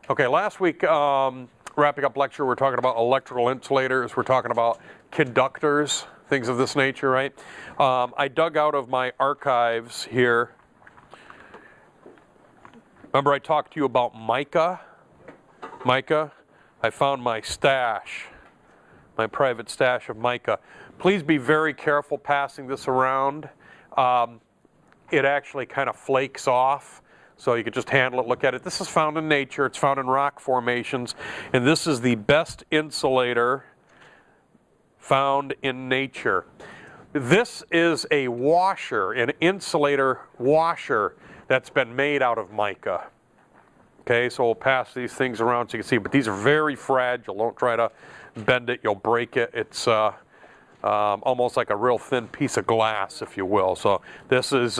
Okay, last week, wrapping up lecture, we're talking about electrical insulators, we're talking about conductors, things of this nature, right? I dug out of my archives here. Remember I talked to you about mica? Mica? I found my stash, my private stash of mica. Please be very careful passing this around. It actually kind of flakes off. So you could just handle it, look at it. This is found in nature, it's found in rock formations, and this is the best insulator found in nature. This is a washer, an insulator washer that's been made out of mica. Okay, so we'll pass these things around so you can see, but these are very fragile. Don't try to bend it, you'll break it. It's almost like a real thin piece of glass, if you will. So this is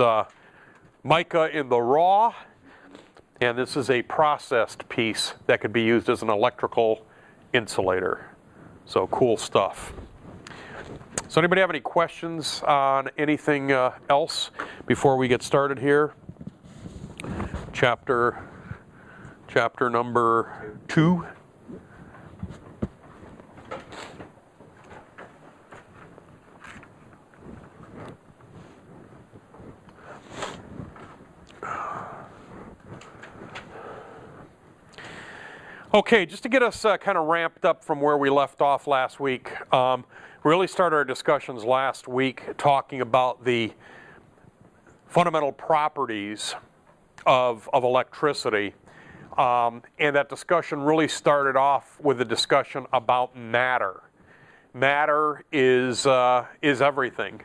mica in the raw, and this is a processed piece that could be used as an electrical insulator. So cool stuff. So anybody have any questions on anything else before we get started here? Chapter number 2. Okay, just to get us kind of ramped up from where we left off last week, we really started our discussions last week talking about the fundamental properties of electricity, and that discussion really started off with a discussion about matter. Matter is everything.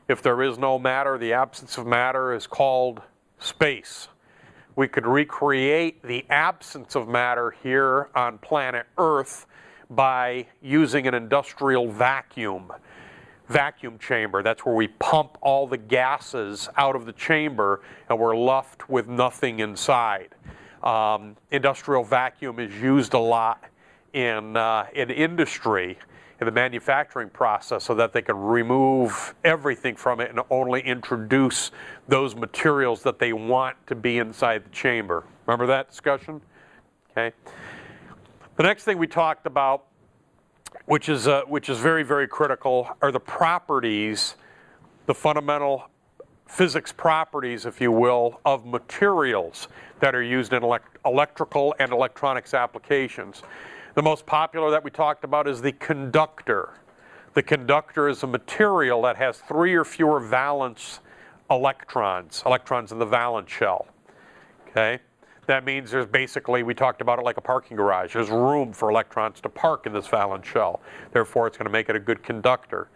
If there is no matter, the absence of matter is called space. We could recreate the absence of matter here on planet Earth by using an industrial vacuum chamber. That's where we pump all the gases out of the chamber and we're left with nothing inside. Industrial vacuum is used a lot in industry, in the manufacturing process, so that they can remove everything from it and only introduce those materials that they want to be inside the chamber. Remember that discussion? Okay. The next thing we talked about, which is very, very critical, are the properties, the fundamental physics properties, if you will, of materials that are used in electrical and electronics applications. The most popular that we talked about is the conductor. The conductor is a material that has 3 or fewer valence electrons in the valence shell. Okay? That means there's basically, we talked about it like a parking garage. There's room for electrons to park in this valence shell. Therefore, it's going to make it a good conductor.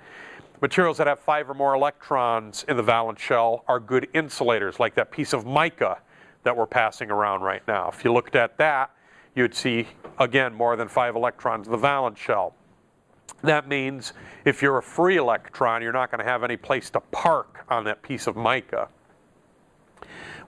Materials that have 5 or more electrons in the valence shell are good insulators, like that piece of mica that we're passing around right now. If you looked at that, you'd see, again, more than 5 electrons in the valence shell. That means if you're a free electron, you're not going to have any place to park on that piece of mica.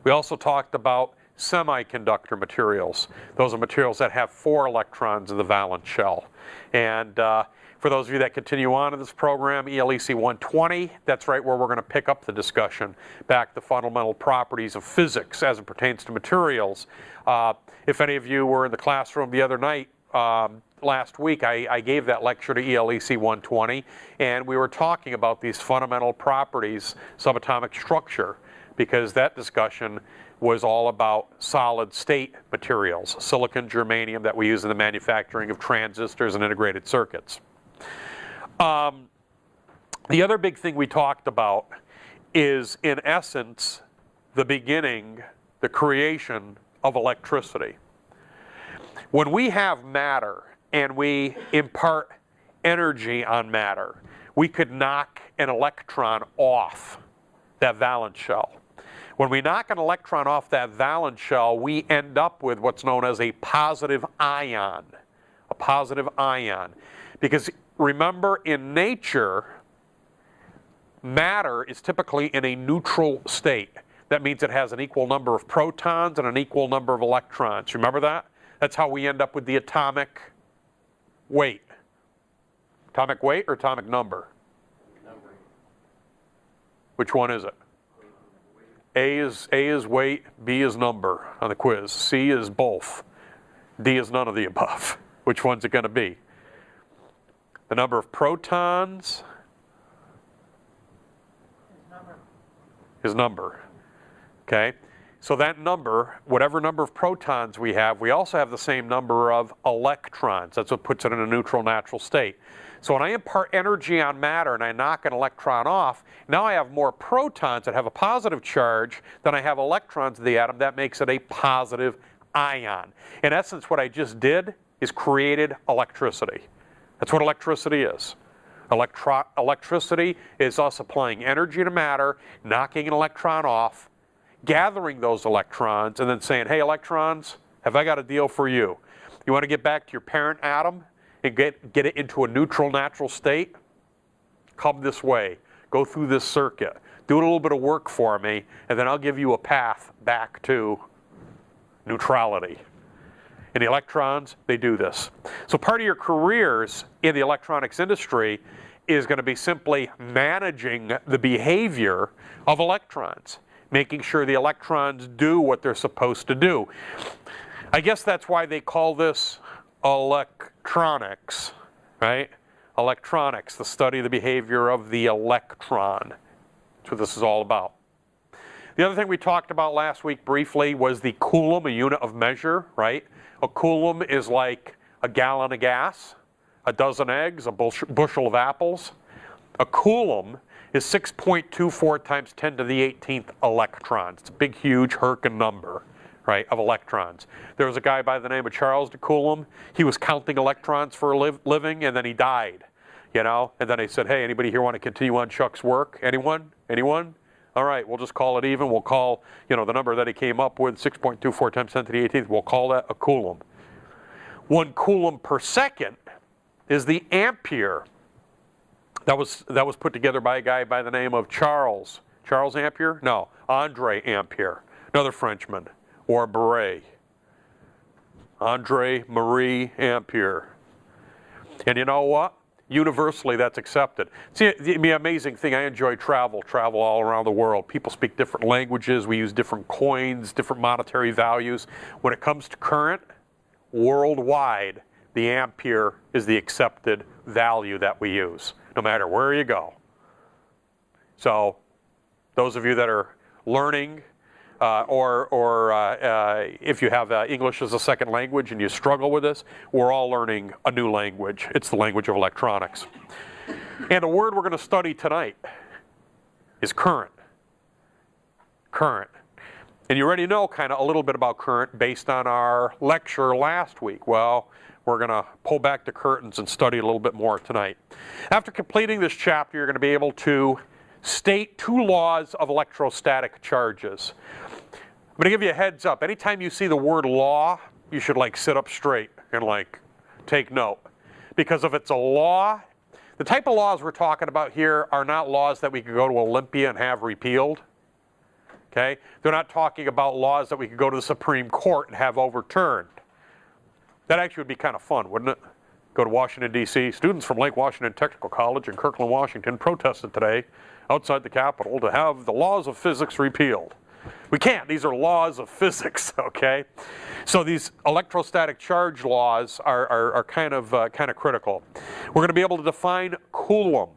We also talked about semiconductor materials. Those are materials that have 4 electrons in the valence shell. And for those of you that continue on in this program, ELEC 120, that's right where we're going to pick up the discussion, back to fundamental properties of physics as it pertains to materials. If any of you were in the classroom the other night, last week, I gave that lecture to ELEC 120, and we were talking about these fundamental properties, subatomic structure, because that discussion was all about solid state materials, silicon, germanium, that we use in the manufacturing of transistors and integrated circuits. The other big thing we talked about is, in essence, the beginning, the creation of electricity. When we have matter and we impart energy on matter, we could knock an electron off that valence shell. When we knock an electron off that valence shell, we end up with what's known as a positive ion. A positive ion. Because remember, in nature, matter is typically in a neutral state. That means it has an equal number of protons and an equal number of electrons. Remember that? That's how we end up with the atomic weight. Atomic weight or atomic number? Number. Which one is it? A is weight, B is number on the quiz. C is both. D is none of the above. Which one's it going to be? The number of protons is number. Okay? So that number, whatever number of protons we have, we also have the same number of electrons. That's what puts it in a neutral natural state. So when I impart energy on matter and I knock an electron off, now I have more protons that have a positive charge than I have electrons in the atom. That makes it a positive ion. In essence, what I just did is created electricity. That's what electricity is. Electricity is us applying energy to matter, knocking an electron off, gathering those electrons, and then saying, hey, electrons, have I got a deal for you? You want to get back to your parent atom and get it into a neutral natural state? Come this way. Go through this circuit. Do a little bit of work for me, and then I'll give you a path back to neutrality. And the electrons, they do this. So part of your careers in the electronics industry is going to be simply managing the behavior of electrons, making sure the electrons do what they're supposed to do. I guess that's why they call this electronics, right? Electronics, the study of the behavior of the electron. That's what this is all about. The other thing we talked about last week briefly was the coulomb, a unit of measure, right? A coulomb is like a gallon of gas, a dozen eggs, a bushel of apples. A coulomb is 6.24 times 10 to the 18th electrons. It's a big, huge Herkin number, right, of electrons. There was a guy by the name of Charles de Coulomb. He was counting electrons for a living, and then he died, you know? And then they said, hey, anybody here want to continue on Chuck's work? Anyone? Anyone? All right, we'll just call it even. We'll call, you know, the number that he came up with, 6.24 times 10 to the 18th, we'll call that a coulomb. 1 coulomb per second is the ampere. That was put together by a guy by the name of Charles Ampere? No, Andre Ampere, another Frenchman, or Beret. Andre Marie Ampere. And you know what? Universally, that's accepted. See, the amazing thing, I enjoy travel all around the world. People speak different languages. We use different coins, different monetary values. When it comes to current, worldwide, the ampere is the accepted value that we use, no matter where you go. So, those of you that are learning, if you have English as a second language and you struggle with this, we're all learning a new language. It's the language of electronics. And the word we're going to study tonight is current. Current. And you already know kind of a little bit about current based on our lecture last week. Well, we're going to pull back the curtains and study a little bit more tonight. After completing this chapter, you're going to be able to state 2 laws of electrostatic charges. I'm going to give you a heads up. Anytime you see the word law, you should like sit up straight and like take note. Because if it's a law, the type of laws we're talking about here are not laws that we could go to Olympia and have repealed. Okay? They're not talking about laws that we could go to the Supreme Court and have overturned. That actually would be kind of fun, wouldn't it? Go to Washington, D.C. Students from Lake Washington Technical College in Kirkland, Washington protested today outside the Capitol to have the laws of physics repealed. We can't. These are laws of physics, okay? So these electrostatic charge laws are kind of critical. We're going to be able to define coulomb,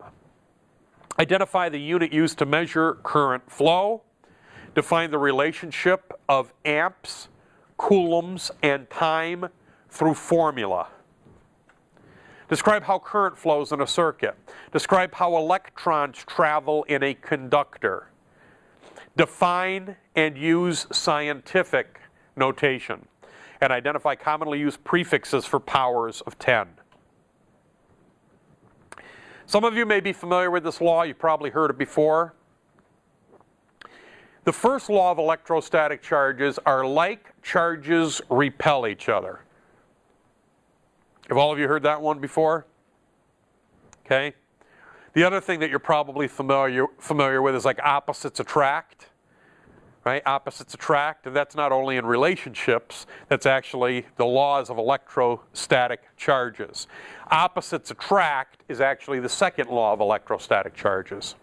identify the unit used to measure current flow, define the relationship of amps, coulombs, and time through formula. Describe how current flows in a circuit. Describe how electrons travel in a conductor. Define and use scientific notation. And identify commonly used prefixes for powers of 10. Some of you may be familiar with this law. You've probably heard it before. The first law of electrostatic charges are like charges repel each other. Have all of you heard that one before? Okay. The other thing that you're probably familiar with is like opposites attract, right? Opposites attract, and that's not only in relationships, that's actually the laws of electrostatic charges. Opposites attract is actually the second law of electrostatic charges.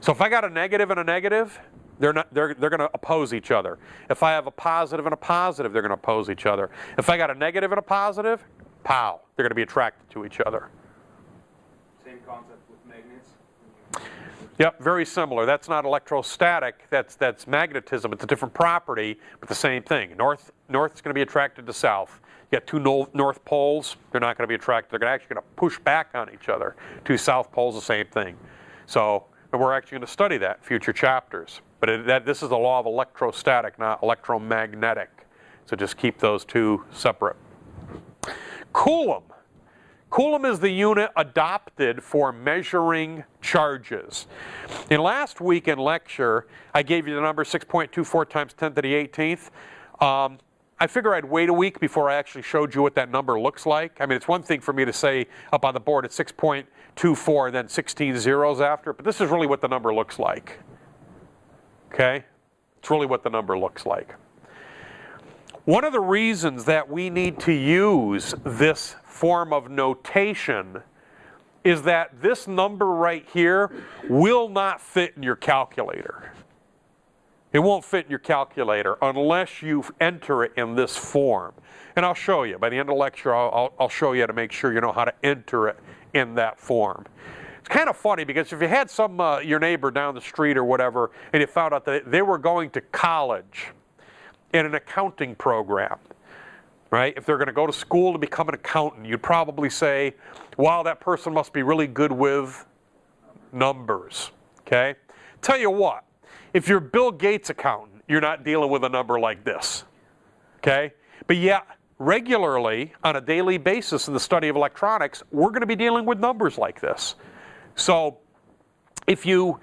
So if I got a negative and a negative, They're going to oppose each other. If I have a positive and a positive, they're going to oppose each other. If I got a negative and a positive, pow, they're going to be attracted to each other. Same concept with magnets? Yep, very similar. That's not electrostatic, that's magnetism. It's a different property, but the same thing. North's going to be attracted to south. You got two north poles, they're not going to be attracted. They're actually going to push back on each other. Two south poles, the same thing. So we're actually going to study that in future chapters. But this is the law of electrostatic, not electromagnetic. So just keep those two separate. Coulomb. Coulomb is the unit adopted for measuring charges. In last week in lecture, I gave you the number 6.24 times 10 to the 18th. I figure I'd wait a week before I actually showed you what that number looks like. I mean, it's one thing for me to say up on the board it's 6.24 and then 16 zeros after, but this is really what the number looks like. Okay? It's really what the number looks like. One of the reasons that we need to use this form of notation is that this number right here will not fit in your calculator. It won't fit in your calculator unless you enter it in this form. And I'll show you. By the end of the lecture, I'll show you how to make sure you know how to enter it in that form. It's kind of funny because if you had your neighbor down the street or whatever, and you found out that they were going to college in an accounting program, right? If they're going to go to school to become an accountant, you'd probably say, wow, that person must be really good with numbers, okay? Tell you what, if you're Bill Gates' accountant, you're not dealing with a number like this, okay? But yet, regularly, on a daily basis in the study of electronics, we're going to be dealing with numbers like this. So, if you're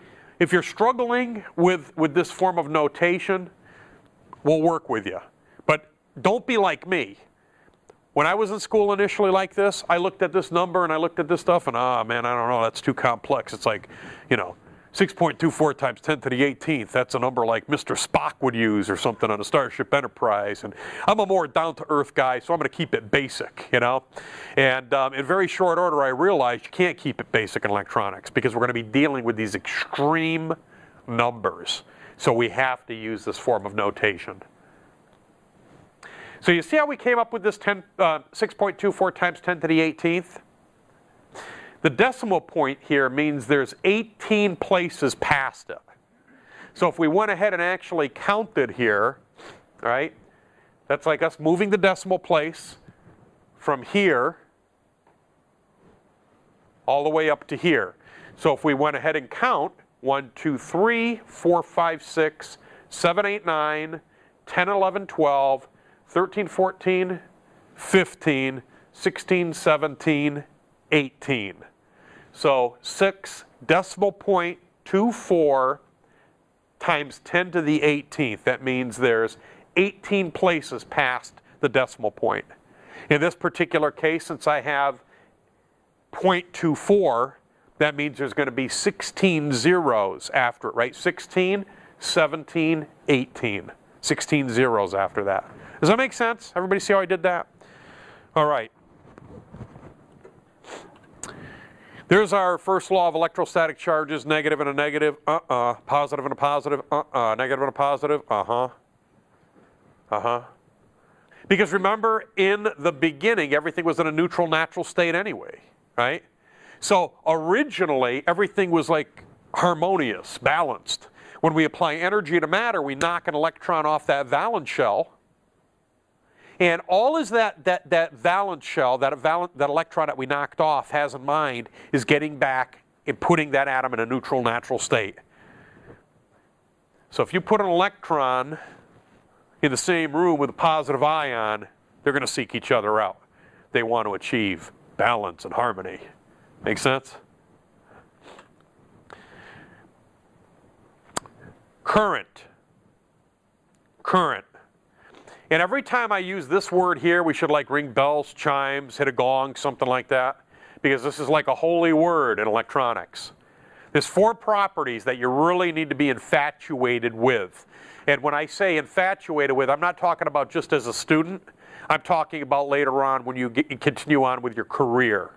struggling with this form of notation, we'll work with you. But don't be like me. When I was in school initially like this, I looked at this number and I looked at this stuff and, man, I don't know, that's too complex. It's like, 6.24 times 10 to the 18th. That's a number like Mr. Spock would use or something on a Starship Enterprise. And I'm a more down-to-earth guy, so I'm going to keep it basic, And in very short order, I realized you can't keep it basic in electronics because we're going to be dealing with these extreme numbers. So we have to use this form of notation. So you see how we came up with this 6.24 times 10 to the 18th? The decimal point here means there's 18 places past it. So if we went ahead and actually counted here, right, that's like us moving the decimal place from here all the way up to here. So if we went ahead and count 1, 2, 3, 4, 5, 6, 7, 8, 9, 10, 11, 12, 13, 14, 15, 16, 17, 18. So 6.24 times 10 to the 18th. That means there's 18 places past the decimal point. In this particular case, since I have 0.24, that means there's going to be 16 zeros after it, right? 16, 17, 18. 16 zeros after that. Does that make sense? Everybody see how I did that? All right. There's our first law of electrostatic charges, negative and a negative, positive and a positive, negative and a positive, Because remember, in the beginning, everything was in a neutral natural state anyway, right? So originally, everything was like harmonious, balanced. When we apply energy to matter, we knock an electron off that valence shell. And all is that valence shell, that electron that we knocked off has in mind is getting back and putting that atom in a neutral natural state. So if you put an electron in the same room with a positive ion, they're going to seek each other out. They want to achieve balance and harmony. Make sense? Current. Current. And every time I use this word here, we should like ring bells, chimes, hit a gong, something like that, because this is like a holy word in electronics. There's 4 properties that you really need to be infatuated with. And when I say infatuated with, I'm not talking about just as a student. I'm talking about later on when you continue on with your career.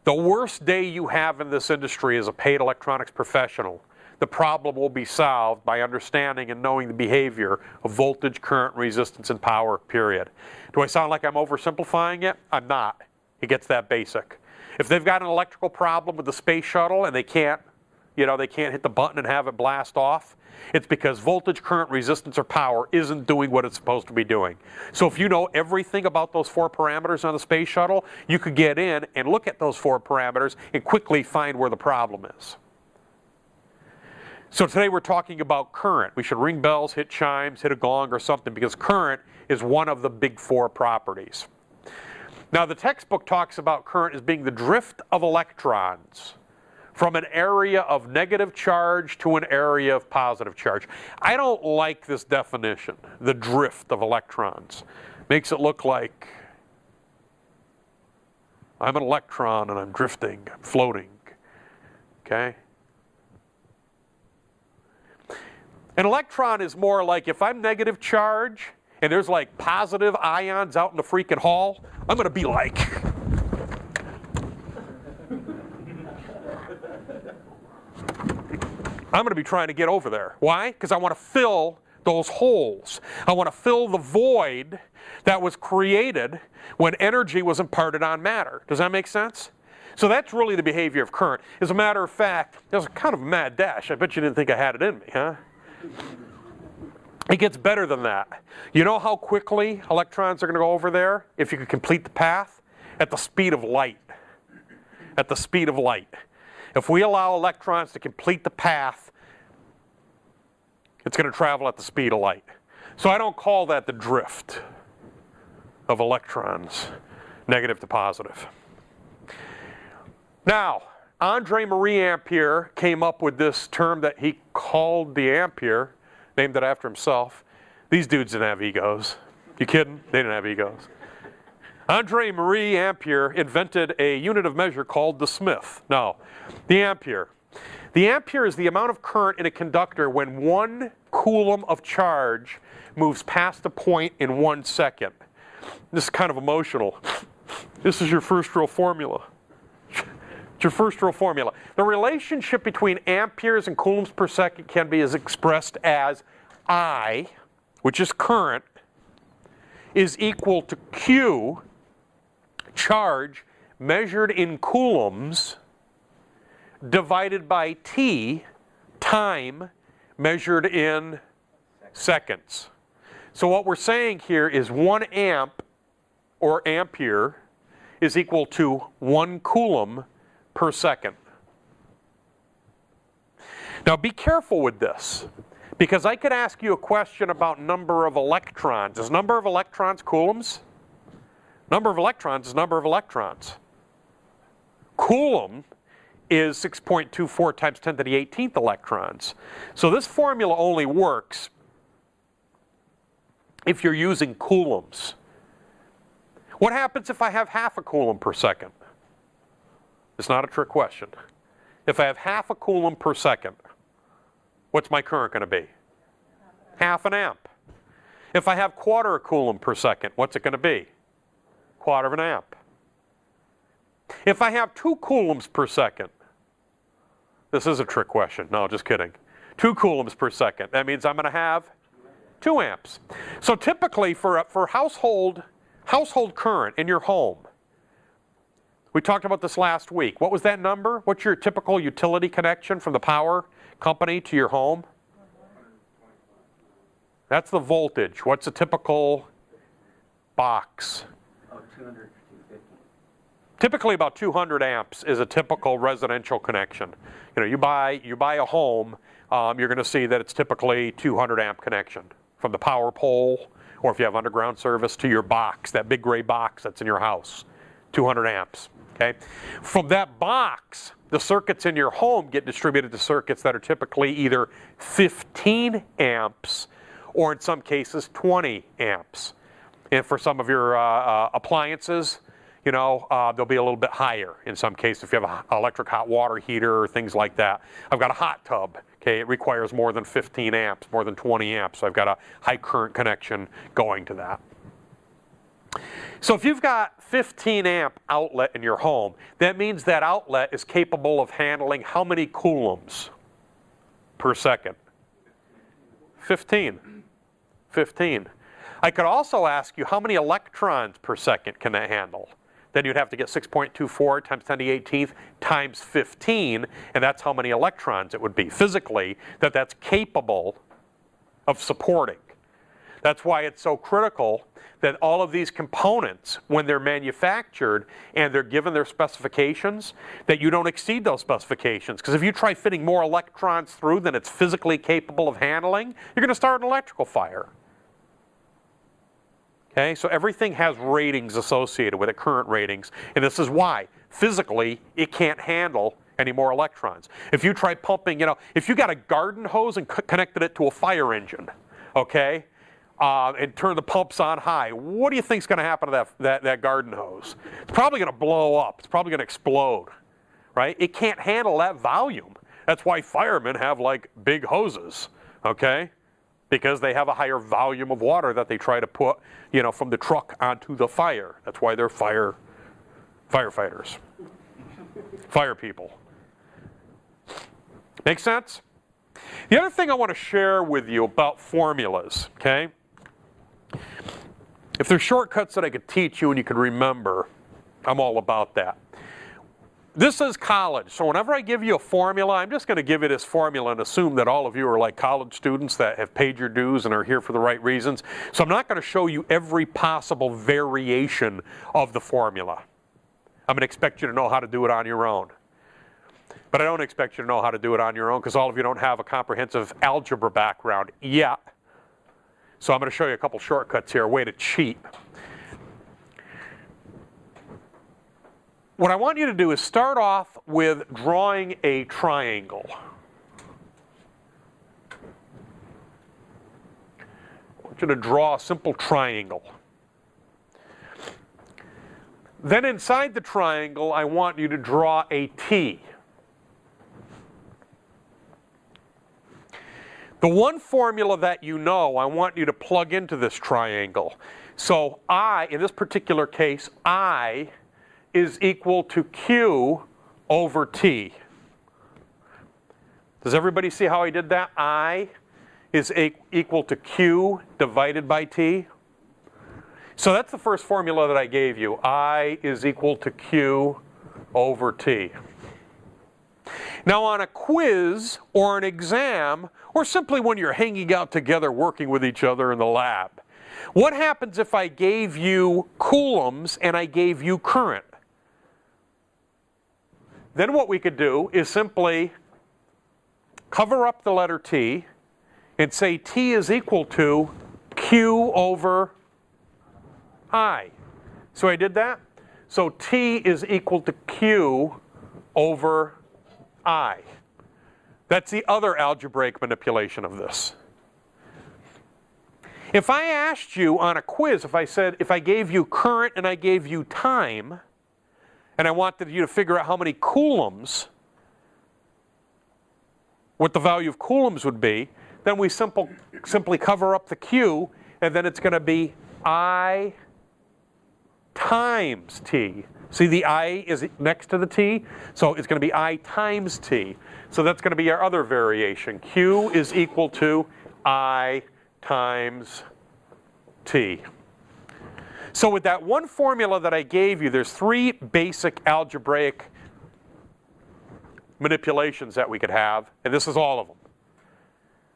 The worst day you have in this industry as a paid electronics professional, the problem will be solved by understanding and knowing the behavior of voltage, current, resistance, and power, period. Do I sound like I'm oversimplifying it? I'm not. It gets that basic. If they've got an electrical problem with the space shuttle and they can't hit the button and have it blast off, it's because voltage, current, resistance, or power isn't doing what it's supposed to be doing. So if you know everything about those 4 parameters on the space shuttle, you could get in and look at those 4 parameters and quickly find where the problem is. So today we're talking about current. We should ring bells, hit chimes, hit a gong or something, because current is one of the big 4 properties. Now the textbook talks about current as being the drift of electrons from an area of negative charge to an area of positive charge. I don't like this definition, the drift of electrons. Makes it look like I'm an electron and I'm drifting, I'm floating, okay? An electron is more like if I'm negative charge and there's like positive ions out in the freaking hall, I'm gonna be like, I'm going to be trying to get over there. Why? Because I want to fill those holes. I want to fill the void that was created when energy was imparted on matter. Does that make sense? So that's really the behavior of current. As a matter of fact, it was kind of a mad dash. I bet you didn't think I had it in me, huh? It gets better than that. You know how quickly electrons are going to go over there if you could complete the path? At the speed of light. At the speed of light. If we allow electrons to complete the path, it's going to travel at the speed of light. So I don't call that the drift of electrons, negative to positive. Now, Andre Marie Ampere came up with this term that he called the ampere, named it after himself. These dudes didn't have egos. You kidding? They didn't have egos. Andre Marie Ampere invented a unit of measure called the Smith. No, the ampere. The ampere is the amount of current in a conductor when 1 coulomb of charge moves past a point in 1 second. This is kind of emotional. This is your first real formula. It's your first real formula. The relationship between amperes and coulombs per second can be expressed as I, which is current, is equal to Q, charge measured in coulombs, divided by T, time measured in seconds. So what we're saying here is 1 amp, or ampere, is equal to 1 coulomb per second. Now be careful with this, because I could ask you a question about number of electrons. Is number of electrons coulombs? Number of electrons is number of electrons. Coulomb is 6.24 times 10 to the 18th electrons. So this formula only works if you're using coulombs. What happens if I have half a coulomb per second? It's not a trick question. If I have half a coulomb per second, what's my current going to be? Half an amp. If I have quarter a coulomb per second, what's it going to be? Quarter of an amp. If I have 2 coulombs per second, this is a trick question. No, just kidding. 2 coulombs per second. That means I'm going to have 2 amps. So typically for household current in your home, we talked about this last week. What was that number? What's your typical utility connection from the power company to your home? That's the voltage. What's a typical box? Oh, 200, 250. Typically about 200 amps is a typical residential connection. You know, you buy a home, you're going to see that it's typically 200 amp connection from the power pole, or if you have underground service, to your box, that big gray box that's in your house, 200 amps. Okay? From that box, the circuits in your home get distributed to circuits that are typically either 15 amps or in some cases 20 amps. And for some of your appliances, you know, they'll be a little bit higher in some cases if you have an electric hot water heater or things like that. I've got a hot tub. Okay, it requires more than 15 amps, more than 20 amps. So I've got a high current connection going to that. So if you've got 15 amp outlet in your home, that means that outlet is capable of handling how many coulombs? per second? 15. 15. I could also ask you how many electrons per second can it handle? Then you'd have to get 6.24 times 10 to the 18th times 15, and that's how many electrons it would be physically that's capable of supporting. That's why it's so critical that all of these components, when they're manufactured and they're given their specifications, that you don't exceed those specifications. Because if you try fitting more electrons through than it's physically capable of handling, you're going to start an electrical fire. Okay, so everything has ratings associated with it, current ratings, and this is why physically it can't handle any more electrons. If you try pumping, if you got a garden hose and connected it to a fire engine, okay, and turn the pumps on high, what do you think is going to happen to that garden hose? It's probably going to blow up. It's probably going to explode, right? It can't handle that volume. That's why firemen have like big hoses, okay? Because they have a higher volume of water that they try to put, from the truck onto the fire. That's why they're firefighters, fire people. Make sense? The other thing I want to share with you about formulas, okay? If there's shortcuts that I could teach you and you could remember, I'm all about that. This is college, so whenever I give you a formula, I'm just going to give you this formula and assume that all of you are like college students that have paid your dues and are here for the right reasons. So I'm not going to show you every possible variation of the formula. I'm going to expect you to know how to do it on your own. But I don't expect you to know how to do it on your own because all of you don't have a comprehensive algebra background yet. So I'm going to show you a couple shortcuts here, a way to cheat. What I want you to do is start off with drawing a triangle. I want you to draw a simple triangle. Then inside the triangle, I want you to draw a T. The one formula that you know, I want you to plug into this triangle. So I, in this particular case, I is equal to Q over T. Does everybody see how I did that? I is equal to Q divided by T. So that's the first formula that I gave you. I is equal to Q over T. Now on a quiz or an exam, or simply when you're hanging out together working with each other in the lab, what happens if I gave you coulombs and I gave you current? Then what we could do is simply cover up the letter T and say T is equal to Q over I. So I did that. So T is equal to Q over I. That's the other algebraic manipulation of this. If I asked you on a quiz, if I gave you current and I gave you time, and I wanted you to figure out how many coulombs, what the value of coulombs would be, then we simply cover up the Q, and then it's going to be I times T. See, the I is next to the T, so it's going to be I times T. So that's going to be our other variation. Q is equal to I times T. So with that one formula that I gave you, there's three basic algebraic manipulations that we could have, and this is all of them.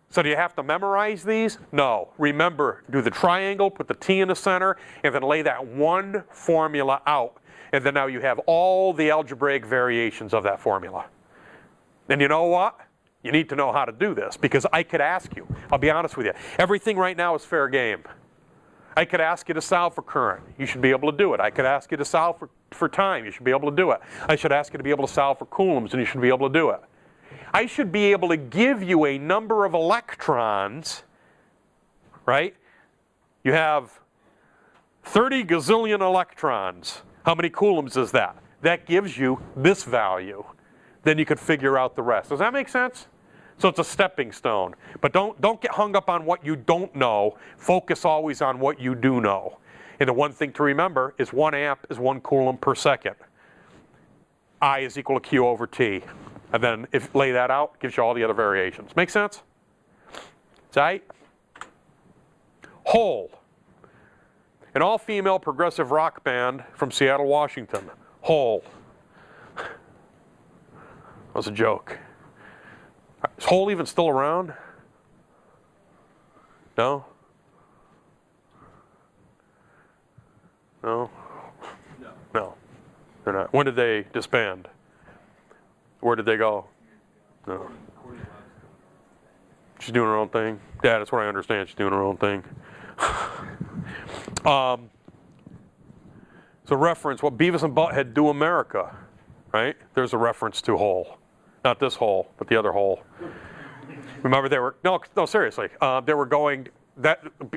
So do you have to memorize these? No. Remember, do the triangle, put the T in the center, and then lay that one formula out. And then now you have all the algebraic variations of that formula. And you know what? You need to know how to do this, because I could ask you, I'll be honest with you, everything right now is fair game. I could ask you to solve for current. You should be able to do it. I could ask you to solve for time. You should be able to do it. I should ask you to be able to solve for coulombs, and you should be able to do it. I should be able to give you a number of electrons, right? You have 30 gazillion electrons. How many coulombs is that? That gives you this value. Then you could figure out the rest. Does that make sense? So it's a stepping stone. But don't get hung up on what you don't know. Focus always on what you do know. And the one thing to remember is 1 amp is 1 coulomb per second. I is equal to Q over T. And then if lay that out, gives you all the other variations. Make sense? It's all right? Hole. An all-female progressive rock band from Seattle, Washington. Hole. That was a joke. Is Hole even still around? No? No? No. They're not. When did they disband? Where did they go? No. She's doing her own thing. Yeah, that's what I understand. She's doing her own thing. So reference, what Beavis and Butthead Do America, right? There's a reference to Hole. Not this Hole, but the other Hole. Remember they were, no, seriously. They were going,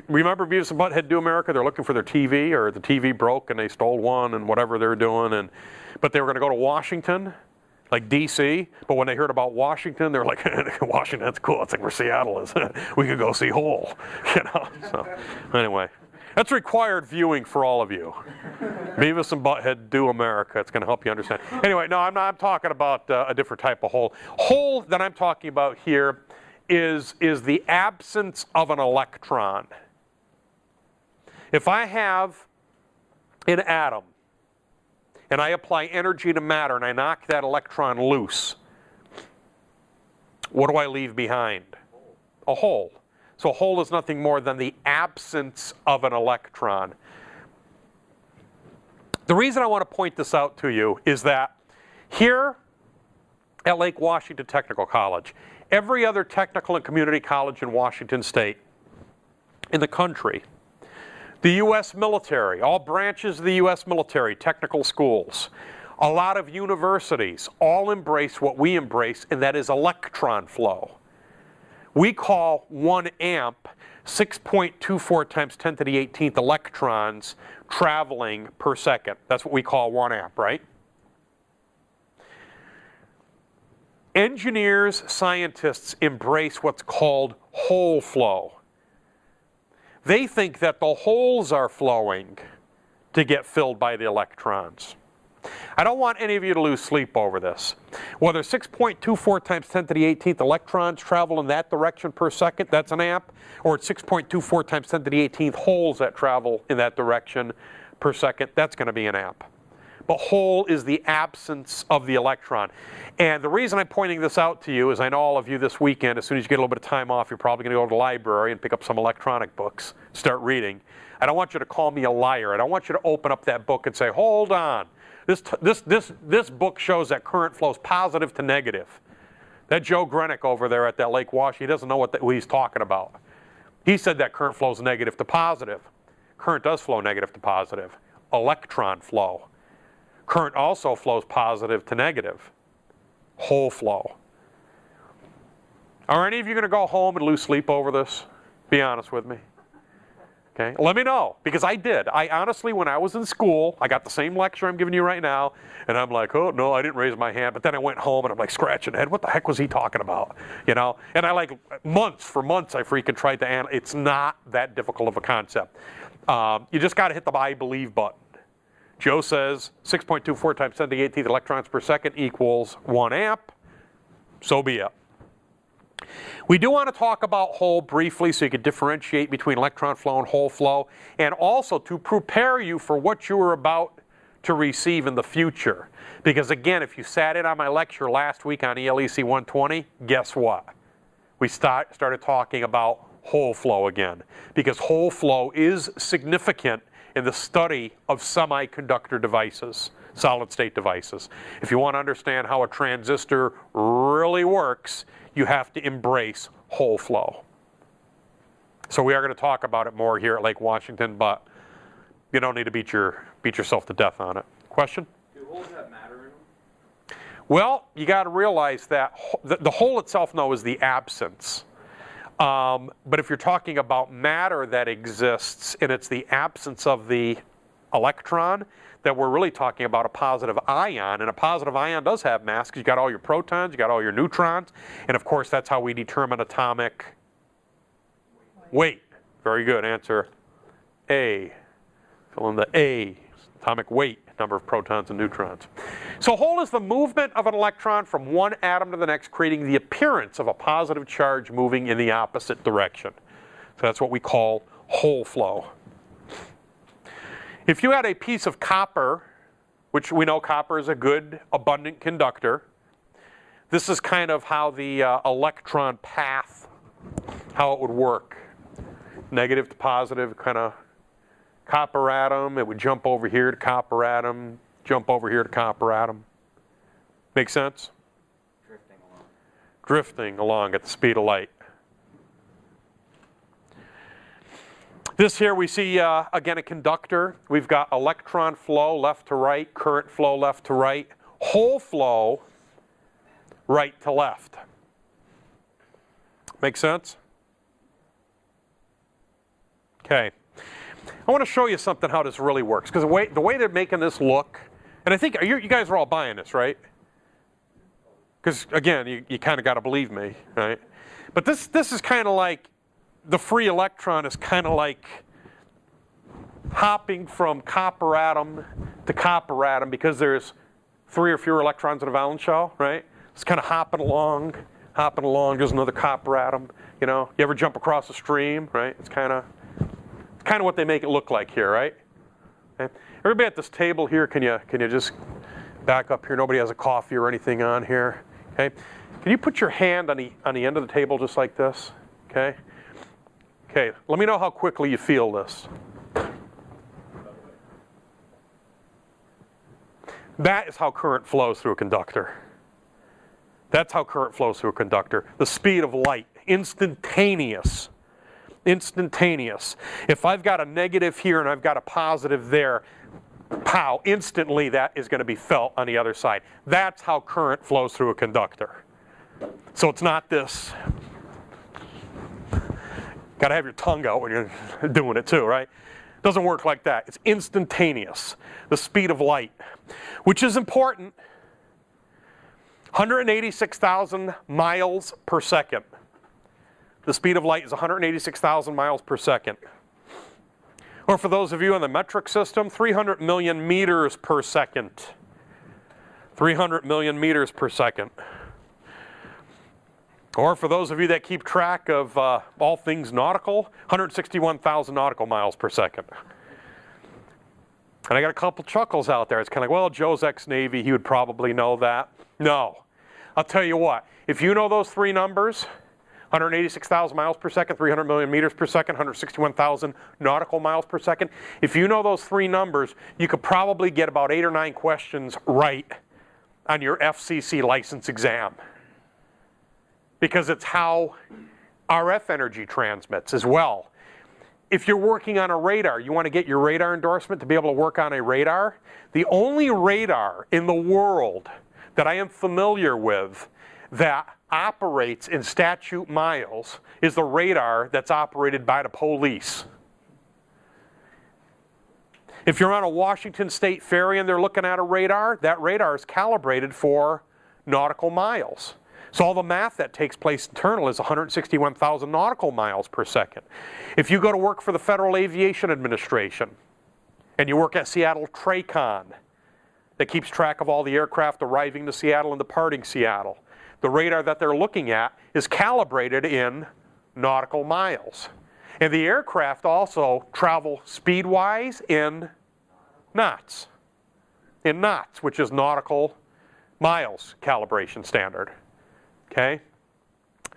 remember Beavis and Butthead Do America? They're looking for their TV, or the TV broke and they stole one and whatever they were doing. But they were going to go to Washington, like D.C., but when they heard about Washington, they were like, Washington, that's cool. It's like where Seattle is. We could go see Hole, you know? So, anyway, that's required viewing for all of you. Beavis and Butthead Do America. It's going to help you understand. Anyway, no, I'm talking about a different type of hole. Hole that I'm talking about here is the absence of an electron. If I have an atom, and I apply energy to matter, and I knock that electron loose, what do I leave behind? A hole. So a hole is nothing more than the absence of an electron. The reason I want to point this out to you is that here at Lake Washington Technical College, every other technical and community college in Washington State, in the country, the U.S. military, all branches of the U.S. military, technical schools, a lot of universities all embrace what we embrace, and that is electron flow. We call 1 amp 6.24 times 10 to the 18th electrons traveling per second. That's what we call 1 amp, right? Engineers, scientists embrace what's called hole flow. They think that the holes are flowing to get filled by the electrons. I don't want any of you to lose sleep over this. Whether 6.24 times 10 to the 18th electrons travel in that direction per second, that's an amp, or it's 6.24 times 10 to the 18th holes that travel in that direction per second, that's going to be an amp. But hole is the absence of the electron. And the reason I'm pointing this out to you is I know all of you this weekend, as soon as you get a little bit of time off, you're probably going to go to the library and pick up some electronic books, start reading. I don't want you to call me a liar. I don't want you to open up that book and say, hold on. This book shows that current flows positive to negative. That Joe Grenick over there at that Lake Wash, he doesn't know what he's talking about. He said that current flows negative to positive. Current does flow negative to positive. Electron flow. Current also flows positive to negative. Hole flow. Are any of you going to go home and lose sleep over this? Be honest with me. Okay, let me know, because I did. I honestly, when I was in school, I got the same lecture I'm giving you right now, and I'm like, oh, no, I didn't raise my hand. But then I went home, and I'm like scratching my head. What the heck was he talking about? You know? And I for months, I freaking tried to analyze. It's not that difficult of a concept. You just got to hit the I believe button. Joe says 6.24 times 10 to the 18th electrons per second equals 1 amp. So be it. We do want to talk about hole briefly so you can differentiate between electron flow and hole flow, and also to prepare you for what you are about to receive in the future. Because again, if you sat in on my lecture last week on ELEC 120, guess what? We started talking about hole flow again, because hole flow is significant in the study of semiconductor devices, solid-state devices. If you want to understand how a transistor really works, you have to embrace hole flow. So we are going to talk about it more here at Lake Washington, but you don't need to beat yourself to death on it. Question? Do holes have matter in them? Well, you got to realize that the hole itself, no, is the absence. But if you're talking about matter that exists and it's the absence of the electron, then we're really talking about a positive ion. And a positive ion does have mass because you got all your protons, you got all your neutrons, and of course that's how we determine atomic weight. Very good. Answer A. Fill in the A. Atomic weight. number of protons and neutrons. So hole is the movement of an electron from one atom to the next, creating the appearance of a positive charge moving in the opposite direction. So that's what we call hole flow. If you had a piece of copper, which we know copper is a good, abundant conductor, this is kind of how the electron path, how it would work. Negative to positive, kind of copper atom, it would jump over here to copper atom, jump over here to copper atom. Make sense? Drifting along. Drifting along at the speed of light. This here we see, again, a conductor. We've got electron flow left to right, current flow left to right, hole flow right to left. Make sense? Okay. I want to show you something how this really works, because the way they're making this look, and I think you guys are all buying this, right? Because again, you kind of got to believe me, right? But this is kind of like, the free electron is kind of like hopping from copper atom to copper atom, because there's 3 or fewer electrons in a valence shell, right? It's kind of hopping along, there's another copper atom, you know? You ever jump across a stream, right? It's kind of what they make it look like here, right? Okay. Everybody at this table here, can you just back up here? Nobody has a coffee or anything on here, okay? Can you put your hand on the end of the table just like this, okay? Okay, let me know how quickly you feel this. That is how current flows through a conductor. That's how current flows through a conductor. The speed of light, instantaneous. Instantaneous. If I've got a negative here and I've got a positive there, pow, instantly that is going to be felt on the other side. That's how current flows through a conductor. So it's not this. Got to have your tongue out when you're doing it too, right? Doesn't work like that. It's instantaneous. The speed of light, which is important. 186,000 miles per second. The speed of light is 186,000 miles per second. Or for those of you on the metric system, 300 million meters per second. 300 million meters per second. Or for those of you that keep track of all things nautical, 161,000 nautical miles per second. And I got a couple chuckles out there. It's kind of like, well, Joe's ex-Navy, he would probably know that. No. I'll tell you what, if you know those 3 numbers, 186,000 miles per second, 300 million meters per second, 161,000 nautical miles per second, if you know those 3 numbers, you could probably get about 8 or 9 questions right on your FCC license exam. Because it's how RF energy transmits as well. If you're working on a radar, you want to get your radar endorsement to be able to work on a radar. The only radar in the world that I am familiar with that operates in statute miles is the radar that's operated by the police. If you're on a Washington State ferry and they're looking at a radar, that radar is calibrated for nautical miles. So all the math that takes place internal is 161,000 nautical miles per second. If you go to work for the Federal Aviation Administration and you work at Seattle TRACON, that keeps track of all the aircraft arriving to Seattle and departing Seattle, the radar that they're looking at is calibrated in nautical miles. And the aircraft also travel speed-wise in knots. In knots, which is nautical miles calibration standard. Okay?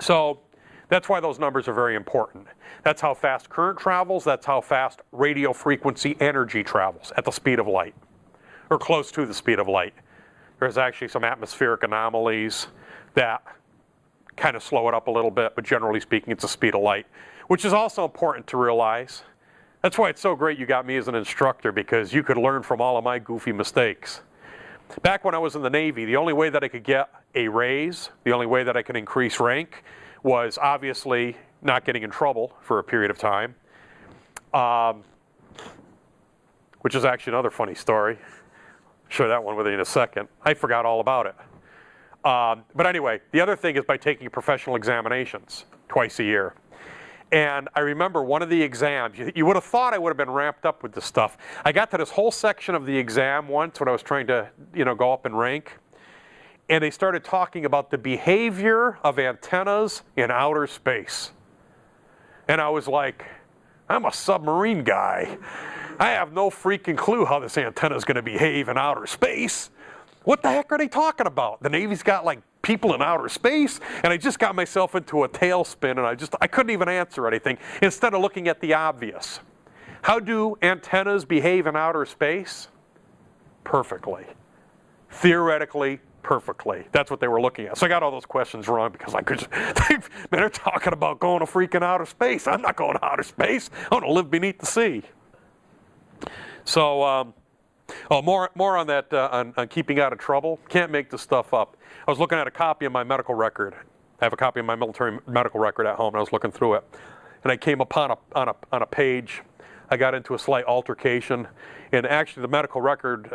So that's why those numbers are very important. That's how fast current travels. That's how fast radio frequency energy travels at the speed of light, or close to the speed of light. There's actually some atmospheric anomalies that kind of slow it up a little bit, but generally speaking, it's the speed of light, which is also important to realize. That's why it's so great you got me as an instructor, because you could learn from all of my goofy mistakes. Back when I was in the Navy, the only way that I could get a raise, the only way that I could increase rank, was obviously not getting in trouble for a period of time, which is actually another funny story. I'll share that one with you in a second. I forgot all about it. But anyway, the other thing is by taking professional examinations twice a year. And I remember one of the exams, you would have thought I would have been ramped up with this stuff. I got to this whole section of the exam once when I was trying to, go up in rank. And they started talking about the behavior of antennas in outer space. And I was like, I'm a submarine guy. I have no freaking clue how this antenna is going to behave in outer space. What the heck are they talking about? The Navy's got like people in outer space, and I just got myself into a tailspin, and I couldn't even answer anything instead of looking at the obvious. How do antennas behave in outer space? Perfectly. Theoretically, perfectly. That's what they were looking at. So I got all those questions wrong because I could just, man, they're talking about going to freaking outer space. I'm not going to outer space. I want to live beneath the sea. So, more on that, on keeping out of trouble. Can't make this stuff up. I was looking at a copy of my medical record. I have a copy of my military medical record at home, and I was looking through it. And I came upon on a page. I got into a slight altercation. And actually, the medical record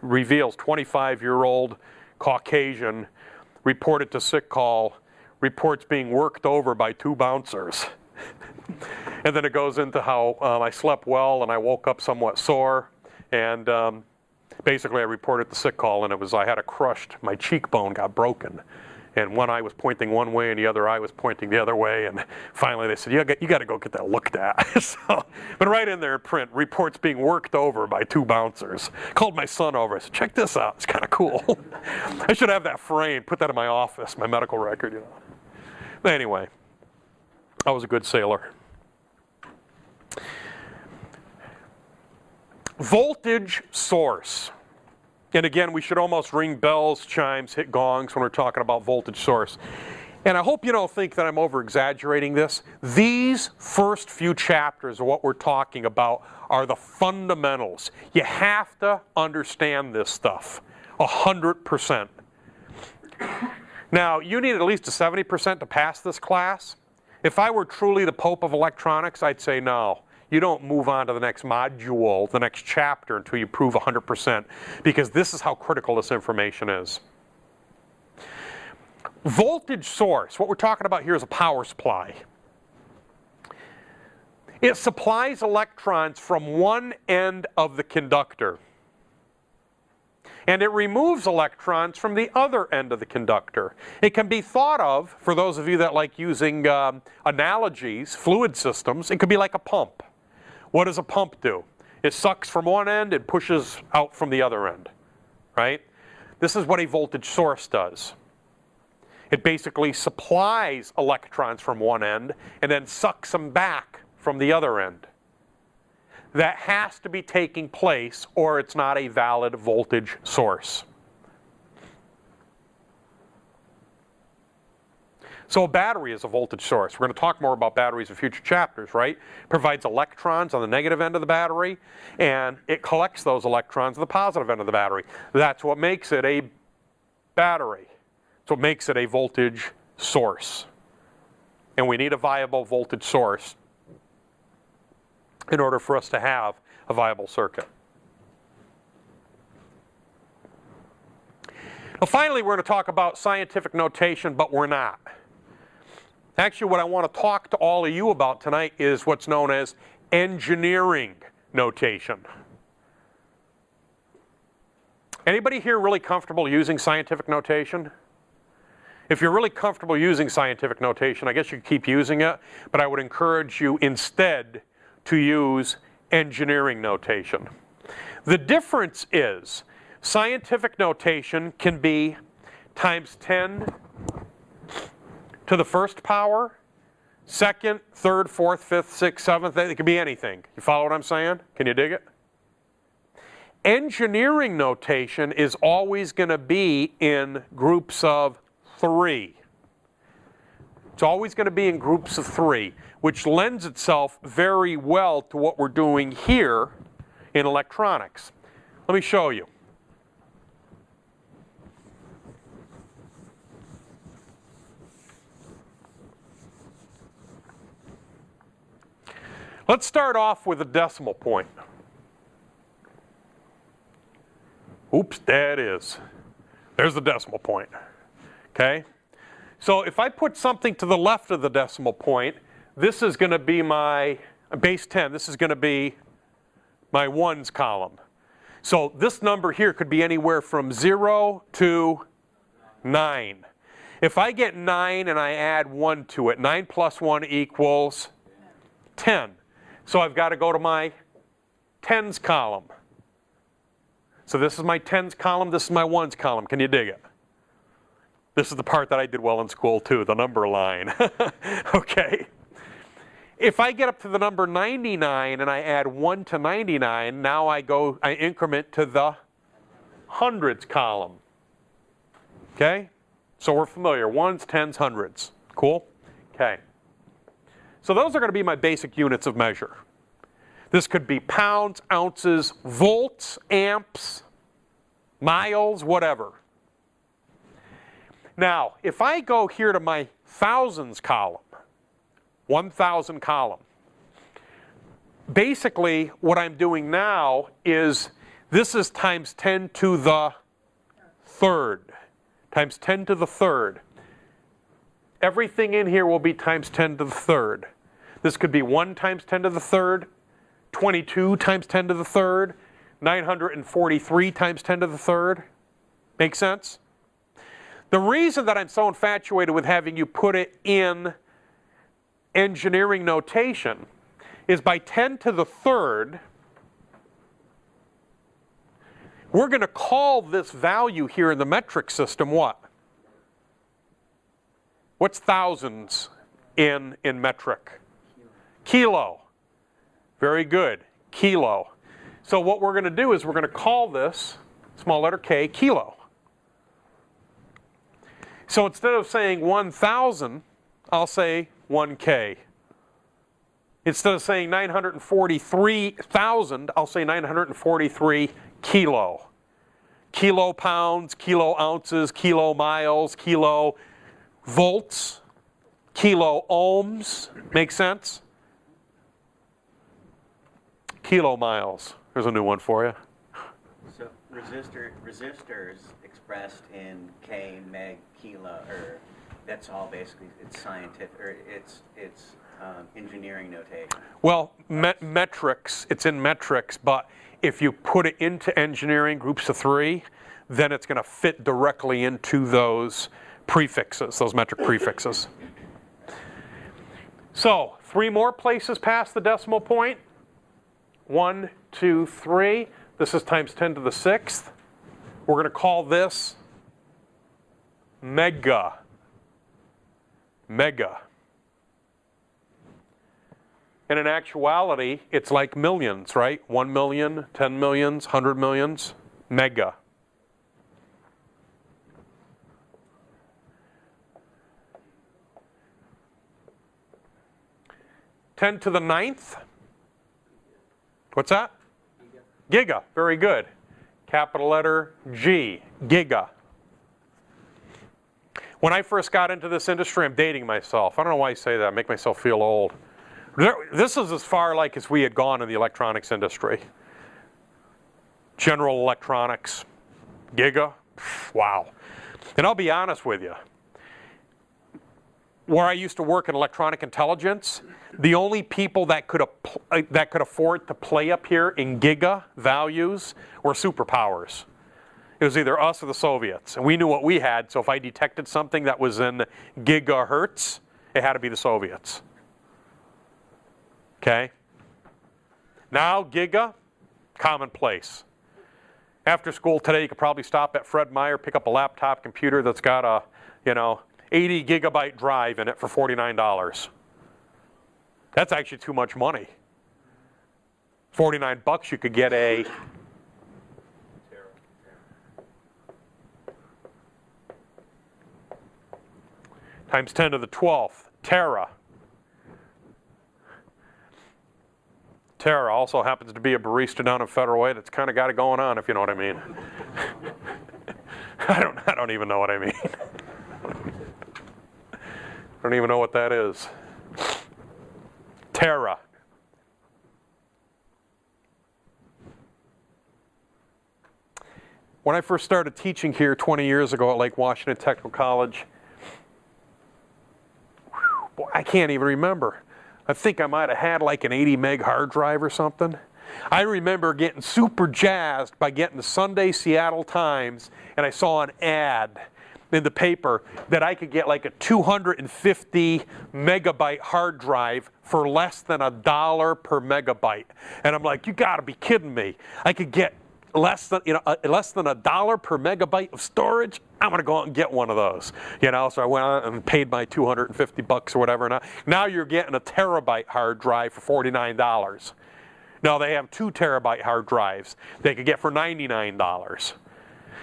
reveals 25-year-old Caucasian reported to sick call, reports being worked over by 2 bouncers. And then it goes into how I slept well and I woke up somewhat sore. And basically, I reported the sick call, and I had a crushed, my cheekbone got broken. And one eye was pointing one way and the other eye was pointing the other way. And finally they said, you got to go get that looked at. So, but right in there in print, reports being worked over by 2 bouncers. Called my son over. I said, check this out. It's kind of cool. I should have that framed, put that in my office, my medical record, But anyway, I was a good sailor. Voltage source. And again, we should almost ring bells, chimes, hit gongs when we're talking about voltage source. And I hope you don't think that I'm over-exaggerating this. These first few chapters of what we're talking about are the fundamentals. You have to understand this stuff 100%. Now, you need at least a 70% to pass this class. If I were truly the Pope of electronics, I'd say no. You don't move on to the next module, the next chapter, until you prove 100%, because this is how critical this information is. Voltage source, what we're talking about here is a power supply. It supplies electrons from one end of the conductor, and it removes electrons from the other end of the conductor. It can be thought of, for those of you that like using analogies, fluid systems, it could be like a pump. What does a pump do? It sucks from one end, it pushes out from the other end, right? This is what a voltage source does. It basically supplies electrons from one end and then sucks them back from the other end. That has to be taking place or it's not a valid voltage source. So a battery is a voltage source. We're going to talk more about batteries in future chapters, right? Provides electrons on the negative end of the battery, and it collects those electrons on the positive end of the battery. That's what makes it a battery. That's what makes it a voltage source. And we need a viable voltage source in order for us to have a viable circuit. Now finally, we're going to talk about scientific notation, but we're not. Actually, what I want to talk to all of you about tonight is what's known as engineering notation. Anybody here really comfortable using scientific notation? If you're really comfortable using scientific notation, I guess you could keep using it, but I would encourage you instead to use engineering notation. The difference is scientific notation can be times 10 to the first power, second, third, fourth, fifth, sixth, seventh. It could be anything. You follow what I'm saying? Can you dig it? Engineering notation is always going to be in groups of 3. It's always going to be in groups of 3, which lends itself very well to what we're doing here in electronics. Let me show you. Let's start off with a decimal point. Oops, there it is. There's the decimal point. Okay? So if I put something to the left of the decimal point, this is going to be my base 10. This is going to be my ones column. So this number here could be anywhere from 0 to 9. If I get 9 and I add 1 to it, 9 plus 1 equals 10. So I've got to go to my tens column. So this is my tens column, this is my ones column. Can you dig it? This is the part that I did well in school too, the number line. Okay. If I get up to the number 99 and I add 1 to 99, now I increment to the hundreds column. Okay? So we're familiar, ones, tens, hundreds. Cool? Okay. So those are going to be my basic units of measure. This could be pounds, ounces, volts, amps, miles, whatever. Now, if I go here to my thousands column, 1,000 column, basically what I'm doing now is this is times 10 to the third. Times 10 to the third. Everything in here will be times 10 to the third. This could be 1 times 10 to the third, 22 times 10 to the third, 943 times 10 to the third. Make sense? The reason that I'm so infatuated with having you put it in engineering notation is by 10 to the third, we're going to call this value here in the metric system what? What's thousands in metric? Kilo. Very good. Kilo. So what we're going to do is we're going to call this, small letter k, kilo. So instead of saying 1,000, I'll say 1K. Instead of saying 943,000, I'll say 943 kilo. Kilo pounds, kilo ounces, kilo miles, kilo volts, kilo ohms. Make sense? Kilo miles. There's a new one for you. So resistors expressed in K, meg, kilo, or that's all basically, it's scientific, or it's engineering notation. Well, metrics, it's in metrics, but if you put it into engineering groups of 3, then it's going to fit directly into those prefixes, those metric prefixes. So 3 more places past the decimal point. 1, 2, 3. This is times 10 to the 6th. We're going to call this mega. Mega. And in actuality, it's like millions, right? 1 million, 10 millions, 100 millions. Mega. Ten to the 9th. What's that? Giga. Very good. Capital letter G. Giga. When I first got into this industry, I'm dating myself. I don't know why I say that. I make myself feel old. This is as far like as we had gone in the electronics industry. General Electronics. Giga. Wow. And I'll be honest with you. Where I used to work in electronic intelligence, the only people that could afford to play up here in giga values were superpowers. It was either us or the Soviets, and we knew what we had, so if I detected something that was in gigahertz, it had to be the Soviets. Okay? Now, giga, commonplace. After school today, you could probably stop at Fred Meyer, pick up a laptop computer that's got a, 80 gigabyte drive in it for $49. That's actually too much money. $49 you could get a times 10 to the 12th, tera. Tara also happens to be a barista down in Federal Way that's kind of got it going on, if you know what I mean. I don't even know what I mean. I don't even know what that is. Tera. When I first started teaching here 20 years ago at Lake Washington Technical College, boy, I can't even remember. I think I might have had like an 80 meg hard drive or something. I remember getting super jazzed by getting the Sunday Seattle Times, and I saw an ad in the paper that I could get like a 250 megabyte hard drive for less than $1 per megabyte. And I'm like, you gotta be kidding me. I could get less than $1 per megabyte of storage. I'm gonna go out and get one of those. So I went out and paid my 250 bucks or whatever. Now you're getting a terabyte hard drive for $49. Now they have 2 terabyte hard drives they could get for $99.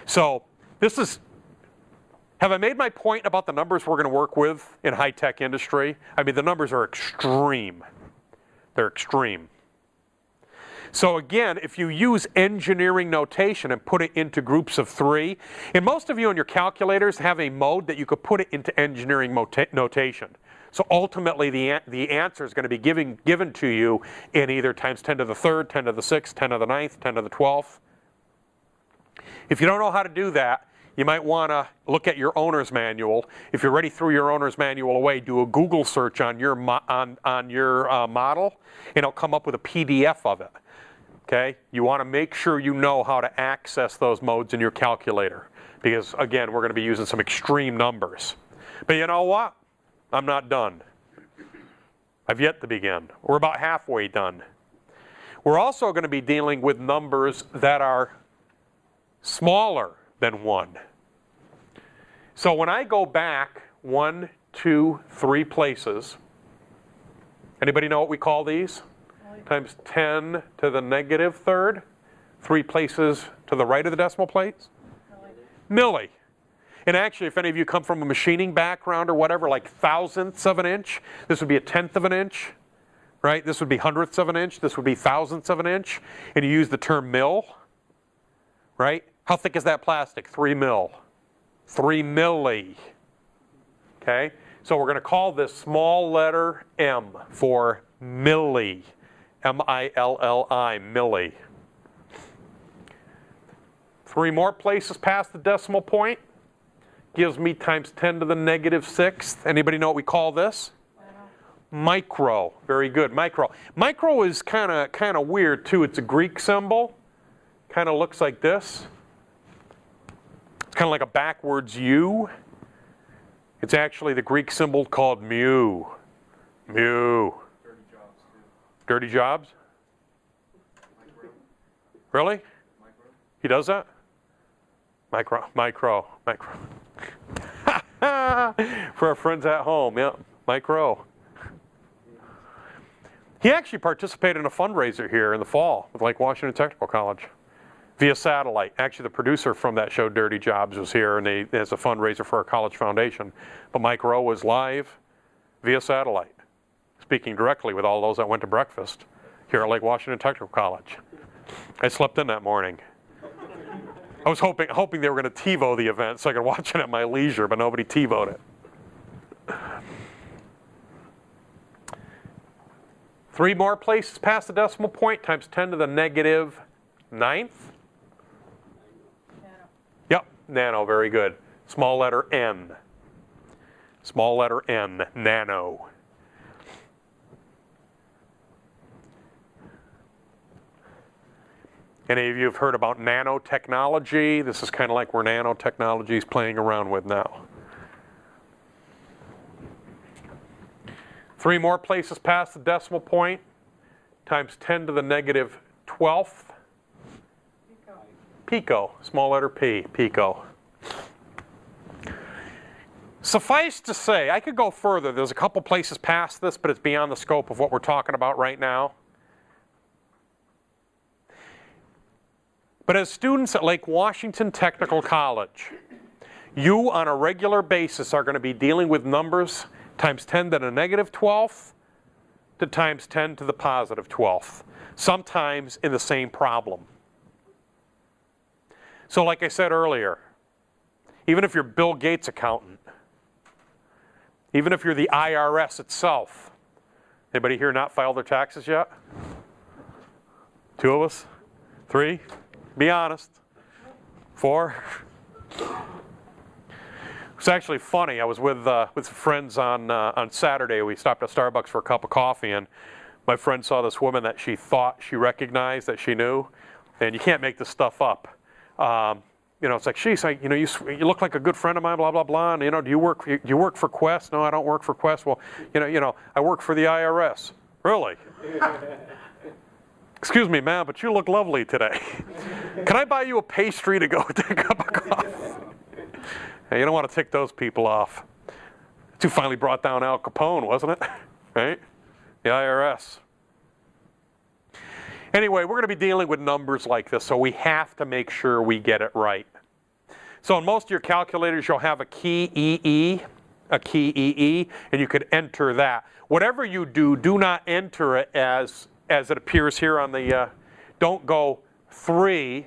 So this is, have I made my point about the numbers we're going to work with in high-tech industry? I mean, the numbers are extreme. They're extreme. So again, if you use engineering notation and put it into groups of 3, and most of you on your calculators have a mode that you could put it into engineering notation. So ultimately, the answer is going to be given to you in either times 10 to the 3rd, 10 to the 6th, 10 to the 9th, 10 to the 12th. If you don't know how to do that, you might want to look at your owner's manual. If you already threw your owner's manual away, do a Google search on your model, and it'll come up with a PDF of it. Okay? You want to make sure you know how to access those modes in your calculator, because again, we're going to be using some extreme numbers. But you know what? I'm not done. I've yet to begin. We're about halfway done. We're also going to be dealing with numbers that are smaller than 1. So when I go back 1, 2, 3 places, anybody know what we call these? Times 10 to the negative 3rd, 3 places to the right of the decimal place? Milli. And actually, if any of you come from a machining background or whatever, like thousandths of an inch, this would be a tenth of an inch, right? This would be hundredths of an inch. This would be thousandths of an inch. And you use the term mil, right? How thick is that plastic? 3 mil. 3 milli. Okay? So we're going to call this small letter m for milli. M-I-L-L-I, milli. 3 more places past the decimal point gives me times 10 to the negative 6th. Anybody know what we call this? Micro. Very good, micro. Micro is kind of weird too. It's a Greek symbol. Kind of looks like this. It's kind of like a backwards U. It's actually the Greek symbol called mu. Mu. Dirty jobs too. Dirty jobs? Micro. Really? Micro. He does that? Micro. For our friends at home, yeah, micro. He actually participated in a fundraiser here in the fall with Lake Washington Technical College via satellite. Actually, the producer from that show, Dirty Jobs, was here, and as a fundraiser for our college foundation. But Micro was live via satellite, speaking directly with all those that went to breakfast here at Lake Washington Technical College. I slept in that morning. I was hoping they were going to TiVo the event so I could watch it at my leisure, but nobody TiVo'd it. 3 more places past the decimal point times 10 to the negative 9th. Nano. Yep, nano, very good. Small letter n. Small letter n, nano. Any of you have heard about nanotechnology? This is kind of like where nanotechnology is playing around with now. 3 more places past the decimal point times 10 to the negative 12th. Pico, small letter P, pico. Suffice to say, I could go further. There's a couple places past this, but it's beyond the scope of what we're talking about right now. But as students at Lake Washington Technical College, you on a regular basis are going to be dealing with numbers times 10 to the negative 12th to times 10 to the positive 12th, sometimes in the same problem. So like I said earlier, even if you're Bill Gates' accountant, even if you're the IRS itself, anybody here not filed their taxes yet? 2 of us? 3? Be honest. 4? It's actually funny. I was with friends on Saturday. We stopped at Starbucks for a cup of coffee, and my friend saw this woman that she thought she recognized, that she knew, and you can't make this stuff up. It's like, she's like, you look like a good friend of mine, blah blah blah. And do you work for Quest? No, I don't work for Quest. Well, I work for the IRS. Really? Excuse me, ma'am, but you look lovely today. Can I buy you a pastry to go take a cup of coffee? Hey, you don't want to tick those people off. That's who finally brought down Al Capone, wasn't it? Right? The IRS. Anyway, we're going to be dealing with numbers like this, so we have to make sure we get it right. So in most of your calculators, you'll have a key EE, and you could enter that. Whatever you do, do not enter it as it appears here on the, don't go 3,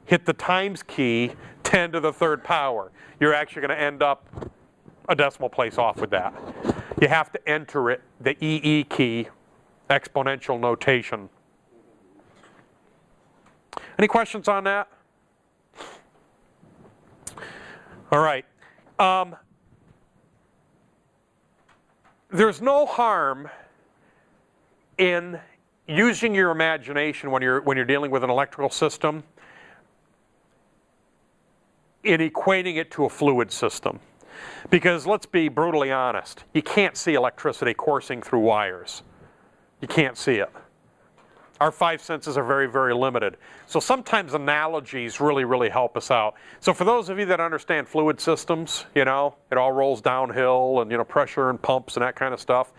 hit the times key, 10 to the third power. You're actually going to end up a decimal place off with that. You have to enter it, the EE key, exponential notation. Any questions on that? All right. There's no harm in using your imagination when you're dealing with an electrical system in equating it to a fluid system. Because let's be brutally honest, you can't see electricity coursing through wires. You can't see it. Our 5 senses are very, very limited. So sometimes analogies really, really help us out. So for those of you that understand fluid systems, it all rolls downhill and, pressure and pumps and that kind of stuff,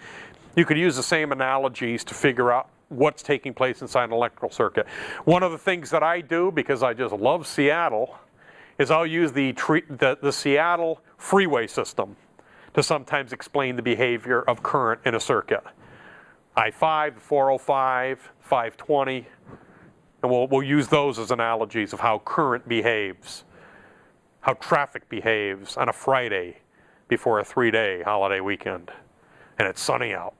you could use the same analogies to figure out what's taking place inside an electrical circuit. One of the things that I do, because I just love Seattle, is I'll use the Seattle freeway system to sometimes explain the behavior of current in a circuit. I-5, 405, 520, and we'll use those as analogies of how current behaves, how traffic behaves on a Friday before a 3-day holiday weekend, and it's sunny out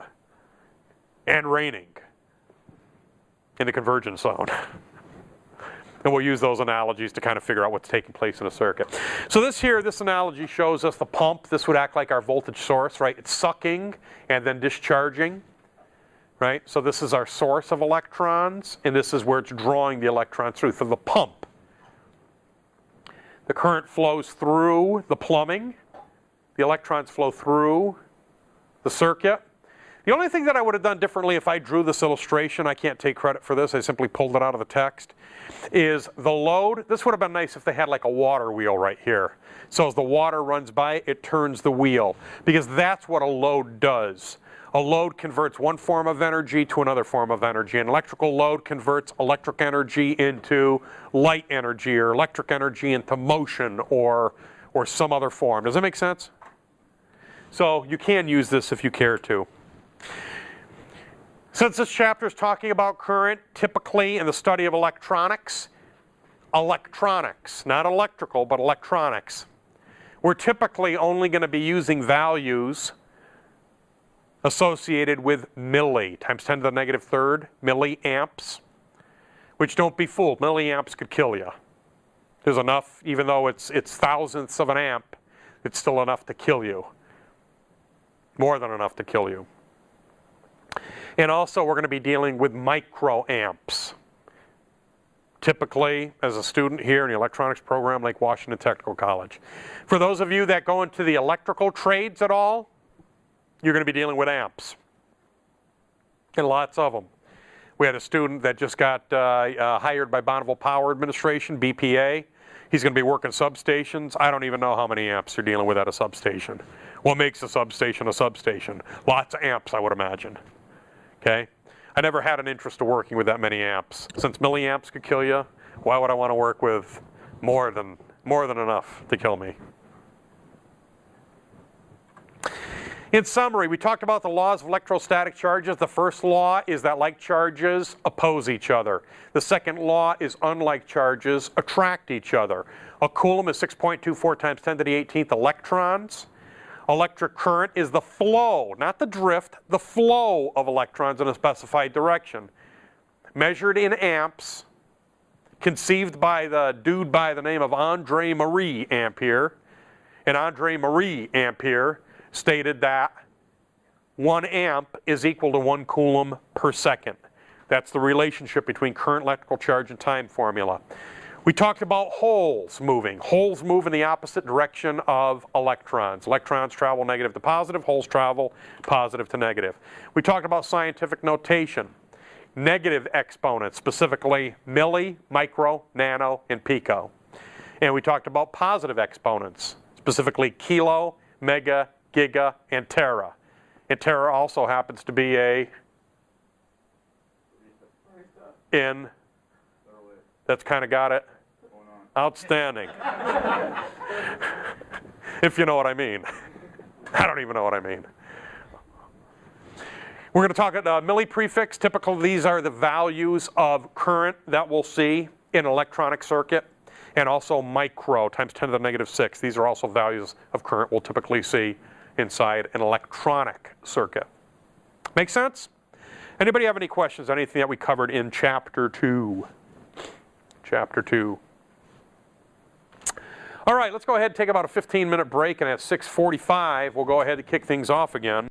and raining in the convergence zone. And we'll use those analogies to kind of figure out what's taking place in a circuit. So this analogy shows us the pump. This would act like our voltage source, right? It's sucking and then discharging, right? So this is our source of electrons, and this is where it's drawing the electrons through, for the pump. The current flows through the plumbing. The electrons flow through the circuit. The only thing that I would have done differently if I drew this illustration, I can't take credit for this, I simply pulled it out of the text, is the load. This would have been nice if they had like a water wheel right here. So as the water runs by, it turns the wheel, because that's what a load does. A load converts one form of energy to another form of energy. An electrical load converts electric energy into light energy, or electric energy into motion, or some other form. Does that make sense? So you can use this if you care to. Since this chapter is talking about current, typically in the study of electronics, not electrical, but electronics, we're typically only going to be using values associated with milli, times 10 to the negative third, milliamps, which, don't be fooled, milliamps could kill you. There's enough, even though it's thousandths of an amp, it's still enough to kill you. More than enough to kill you. And also we're going to be dealing with microamps. Typically, as a student here in the electronics program, Lake Washington Technical College. For those of you that go into the electrical trades at all, you're going to be dealing with amps. And lots of them. We had a student that just got hired by Bonneville Power Administration, BPA. He's going to be working substations. I don't even know how many amps you're dealing with at a substation. What makes a substation a substation? Lots of amps, I would imagine. Okay? I never had an interest in working with that many amps. Since milliamps could kill you, why would I want to work with more than enough to kill me? In summary, we talked about the laws of electrostatic charges. The first law is that like charges oppose each other. The second law is unlike charges attract each other. A coulomb is 6.24 times 10 to the 18th electrons. Electric current is the flow, not the drift, the flow of electrons in a specified direction. Measured in amps, conceived by the dude by the name of Andre Marie Ampere. And Andre Marie Ampere stated that 1 amp is equal to 1 coulomb per second. That's the relationship between current, electrical charge, and time formula. We talked about holes moving. Holes move in the opposite direction of electrons. Electrons travel negative to positive, holes travel positive to negative. We talked about scientific notation. Negative exponents, specifically milli, micro, nano, and pico. And we talked about positive exponents, specifically kilo, mega, giga, and tera. And tera also happens to be that's kind of got it. Outstanding. If you know what I mean. I don't even know what I mean. We're going to talk about milli prefix. Typically, these are the values of current that we'll see in an electronic circuit. And also micro times 10 to the negative 6. These are also values of current we'll typically see inside an electronic circuit. Make sense? Anybody have any questions on anything that we covered in Chapter 2? Chapter 2. All right, let's go ahead and take about a 15-minute break, and at 6:45, we'll go ahead and kick things off again.